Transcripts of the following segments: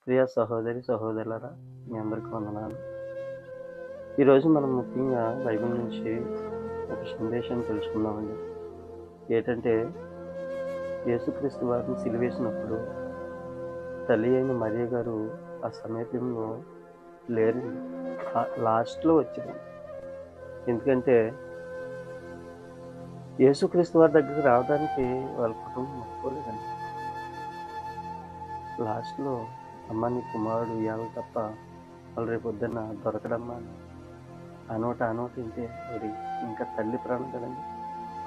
ప్రియ సహోదరి, సహోదరులారా, మీ అందరికీ వందనాలు. ఈరోజు మనం ముఖ్యంగా బైబిల్ నుంచి ఒక సందేశాన్ని తెలుసుకుందామండి. ఏంటంటే, యేసుక్రీస్తు వారిని సిలువేసినప్పుడు తల్లి అయిన మరియ గారు ఆ సమీపంలో లేరండి. లాస్ట్‌లో వచ్చింది. ఎందుకంటే, యేసుక్రీస్తు వారి దగ్గరికి రావడానికి వాళ్ళ కుటుంబం ఒప్పుకోలేదండి. లాస్ట్‌లో అమ్మ నీ కుమారుడు ఇయ్యాల తప్ప వాళ్ళు రేపొద్దున్న దొరకడమ్మా అని ఆ నోట ఇంటే మరి ఇంకా తల్లి ప్రాణం కదండి.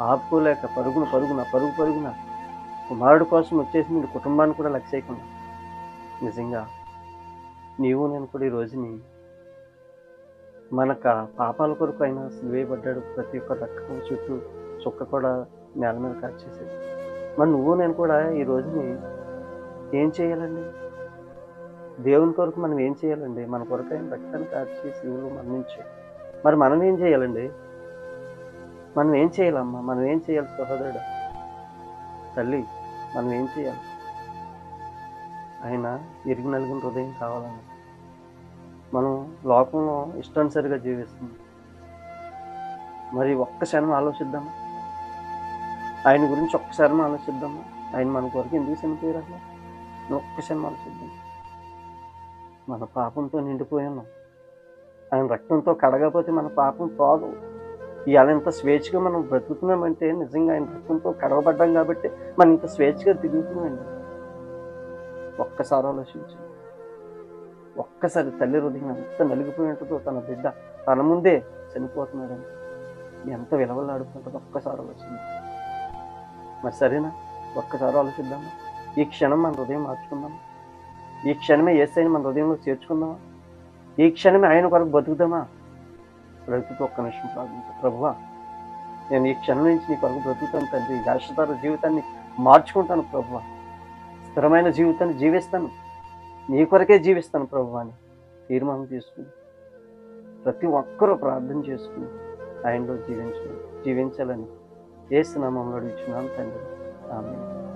ఆపుకోలేక పరుగున కుమారుడు కోసం వచ్చేసింది కుటుంబాన్ని కూడా లెక్క చేయకుండా. నిజంగా నీవు నేను కూడా ఈ రోజుని పాపాల కొరకు ఆయన సిలువేయబడ్డాడు. ప్రతి ఒక్క రక్తం చుట్టూ చుక్క కూడా నేల మీద కార్చేసేది. మరి నువ్వు నేను కూడా ఈ రోజుని ఏం చేయాలండి? దేవుని కొరకు మనం ఏం చేయాలండి? మన కొరకు ఆయన రక్తాన్ని కార్చి సిలువలో మరణించాడు. మరి మనం ఏం చేయాలండి? మనం ఏం చేయాలమ్మా? మనం ఏం చేయాలి సహోదరుడా? తల్లి మనం ఏం చేయాలి? ఆయన ఎరిగి నలిగిన హృదయం కావాలన్న. మనం లోకంలో ఇష్టానుసరిగా జీవిస్తున్నాం. మరి ఒక్క క్షణం ఆలోచిద్దామా? ఆయన గురించి ఒక్క క్షణం ఆలోచిద్దామా? ఆయన మన కొరకు ఎందుకు చనిపోయారు అసలు? ఒక్క క్షణం ఆలోచిద్దాం. మన పాపంతో నిండిపోయి ఉన్నాం. ఆయన రక్తంతో కడగకపోతే మన పాపం పోదు. ఇవాళ ఇంత స్వేచ్ఛగా మనం బ్రతుకుతున్నామంటే నిజంగా ఆయన రక్తంతో కడగబడ్డాం కాబట్టి మనం ఇంత స్వేచ్ఛగా తిరుగుతున్నామండి. ఒక్కసారి ఆలోచించండి. ఒక్కసారి తల్లి హృదయం ఎంత నలిగిపోయి ఉంటుందో, తన బిడ్డ తన ముందే చనిపోతున్నాడని ఎంత విలవలాడుతుంటుందో ఒక్కసారి ఆలోచించండి. మరి సరేనా? ఒక్కసారి ఆలోచిద్దామా? ఈ క్షణం మన హృదయం మార్చుకుందామా? ఈ క్షణమే యేసయ్యని మన హృదయంలో చేర్చుకుందామా? ఈ క్షణమే ఆయన కొరకు బతుకుదామా? బ్రతుకుతూ ఒక్క నిమిషం ప్రార్థించు. ప్రభువా, నేను ఈ క్షణం నుంచి నీ కొరకు బ్రతుకుతాను తండ్రి. శాశ్వత జీవితాన్ని మార్చుకుంటాను ప్రభువా. స్థిరమైన జీవితాన్ని జీవిస్తాను. నీ కొరకే జీవిస్తాను ప్రభువా అని తీర్మానం తీసుకుని ప్రతి ఒక్కరూ ప్రార్థన చేసుకుని ఆయనలో జీవించాలని యేసు నామములో అడుగుచున్నాను తండ్రి. ఆమేన్.